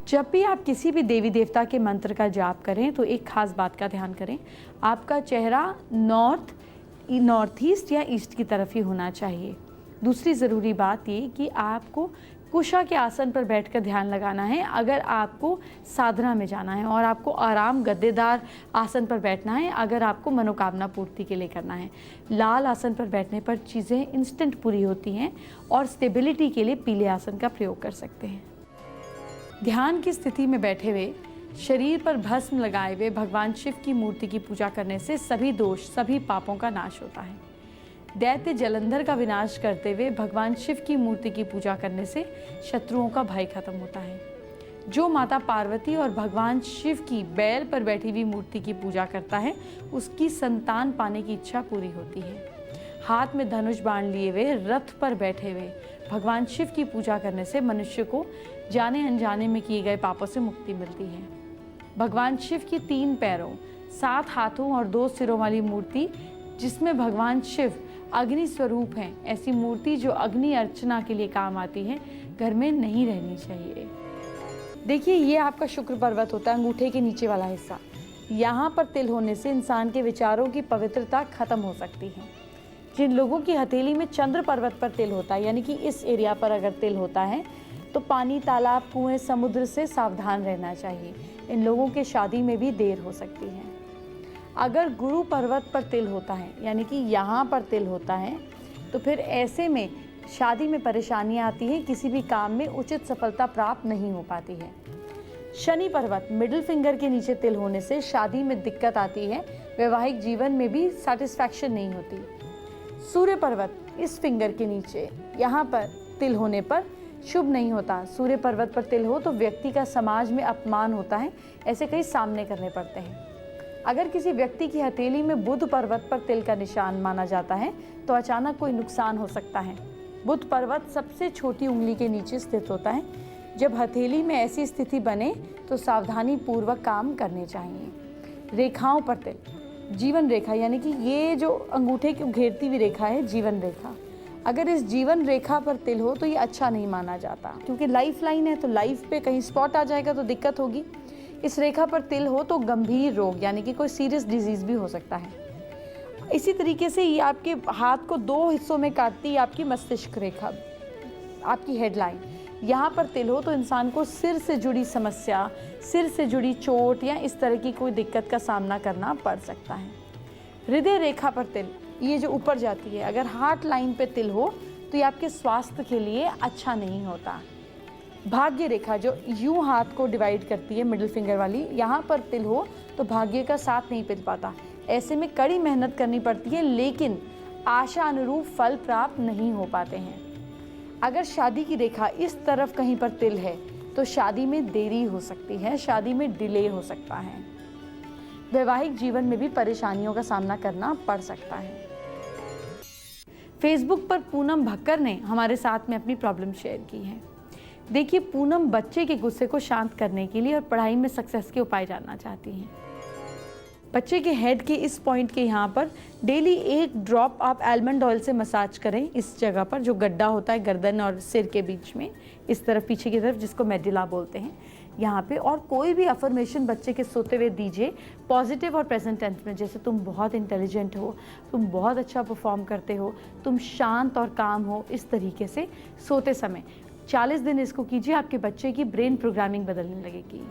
जब भी आप किसी भी देवी देवता के मंत्र का जाप करें तो एक खास बात का ध्यान करें, आपका चेहरा नॉर्थ ईस्ट या ईस्ट की तरफ ही होना चाहिए। दूसरी ज़रूरी बात ये कि आपको कुशा के आसन पर बैठकर ध्यान लगाना है अगर आपको साधना में जाना है, और आपको आराम गद्देदार आसन पर बैठना है अगर आपको मनोकामना पूर्ति के लिए करना है। लाल आसन पर बैठने पर चीज़ें इंस्टेंट पूरी होती हैं, और स्टेबिलिटी के लिए पीले आसन का प्रयोग कर सकते हैं। ध्यान की स्थिति में बैठे हुए शरीर पर भस्म लगाए हुए भगवान शिव की मूर्ति की पूजा करने से सभी दोष, सभी पापों का नाश होता है। दैत्य जलंधर का विनाश करते हुए भगवान शिव की मूर्ति की पूजा करने से शत्रुओं का भय खत्म होता है। जो माता पार्वती और भगवान शिव की बैल पर बैठी हुई मूर्ति की पूजा करता है, उसकी संतान पाने की इच्छा पूरी होती है। हाथ में धनुष बाण लिए हुए रथ पर बैठे हुए भगवान शिव की पूजा करने से मनुष्य को जाने अनजाने में किए गए पापों से मुक्ति मिलती है। भगवान शिव की 3 पैरों, 7 हाथों और 2 सिरों वाली मूर्ति, जिसमें भगवान शिव अग्नि स्वरूप हैं, ऐसी मूर्ति जो अग्नि अर्चना के लिए काम आती है, घर में नहीं रहनी चाहिए। देखिए, ये आपका शुक्र पर्वत होता है, अंगूठे के नीचे वाला हिस्सा। यहाँ पर तिल होने से इंसान के विचारों की पवित्रता खत्म हो सकती है। जिन लोगों की हथेली में चंद्र पर्वत पर तिल होता है, यानी कि इस एरिया पर अगर तिल होता है, तो पानी, तालाब, कुएं, समुद्र से सावधान रहना चाहिए। इन लोगों के शादी में भी देर हो सकती है। अगर गुरु पर्वत पर तिल होता है, यानी कि यहाँ पर तिल होता है, तो फिर ऐसे में शादी में परेशानियाँ आती हैं, किसी भी काम में उचित सफलता प्राप्त नहीं हो पाती है। शनि पर्वत मिडिल फिंगर के नीचे तिल होने से शादी में दिक्कत आती है, वैवाहिक जीवन में भी सेटिस्फैक्शन नहीं होती। सूर्य पर्वत इस फिंगर के नीचे यहाँ पर तिल होने पर शुभ नहीं होता। सूर्य पर्वत पर तिल हो तो व्यक्ति का समाज में अपमान होता है, ऐसे कई सामने करने पड़ते हैं। अगर किसी व्यक्ति की हथेली में बुध पर्वत पर तिल का निशान माना जाता है तो अचानक कोई नुकसान हो सकता है। बुध पर्वत सबसे छोटी उंगली के नीचे स्थित होता है। जब हथेली में ऐसी स्थिति बने तो सावधानी पूर्वक काम करने चाहिए। रेखाओं पर तिल, जीवन रेखा, यानी कि ये जो अंगूठे की घेरती हुई रेखा है, जीवन रेखा, अगर इस जीवन रेखा पर तिल हो तो ये अच्छा नहीं माना जाता, क्योंकि लाइफ लाइन है, तो लाइफ पे कहीं स्पॉट आ जाएगा तो दिक्कत होगी। इस रेखा पर तिल हो तो गंभीर रोग, यानी कि कोई सीरियस डिजीज भी हो सकता है। इसी तरीके से ये आपके हाथ को 2 हिस्सों में काटती है आपकी मस्तिष्क रेखा, आपकी हेडलाइन। यहाँ पर तिल हो तो इंसान को सिर से जुड़ी समस्या, सिर से जुड़ी चोट या इस तरह की कोई दिक्कत का सामना करना पड़ सकता है। हृदय रेखा पर तिल, ये जो ऊपर जाती है, अगर हार्ट लाइन पे तिल हो तो ये आपके स्वास्थ्य के लिए अच्छा नहीं होता। भाग्य रेखा जो यूं हाथ को डिवाइड करती है, मिडिल फिंगर वाली, यहाँ पर तिल हो तो भाग्य का साथ नहीं मिल पाता। ऐसे में कड़ी मेहनत करनी पड़ती है, लेकिन आशा अनुरूप फल प्राप्त नहीं हो पाते हैं। अगर शादी की रेखा इस तरफ कहीं पर तिल है तो शादी में देरी हो सकती है, शादी में डिले हो सकता है। वैवाहिक जीवन में भी परेशानियों का सामना करना पड़ सकता है। फेसबुक पर पूनम भक्कर ने हमारे साथ में अपनी प्रॉब्लम शेयर की है। देखिए, पूनम बच्चे के गुस्से को शांत करने के लिए और पढ़ाई में सक्सेस के उपाय जानना चाहती हैं। बच्चे के हेड के इस पॉइंट के यहाँ पर डेली 1 ड्रॉप आप आलमंड ऑयल से मसाज करें, इस जगह पर जो गड्ढा होता है गर्दन और सिर के बीच में, इस तरफ पीछे की तरफ, जिसको मेडिला बोलते हैं, यहाँ पे। और कोई भी अफर्मेशन बच्चे के सोते हुए दीजिए, पॉजिटिव और प्रेजेंट टेंस में, जैसे तुम बहुत इंटेलिजेंट हो, तुम बहुत अच्छा परफॉर्म करते हो, तुम शांत और काम हो, इस तरीके से सोते समय 40 दिन इसको कीजिए, आपके बच्चे की ब्रेन प्रोग्रामिंग बदलने लगेगी।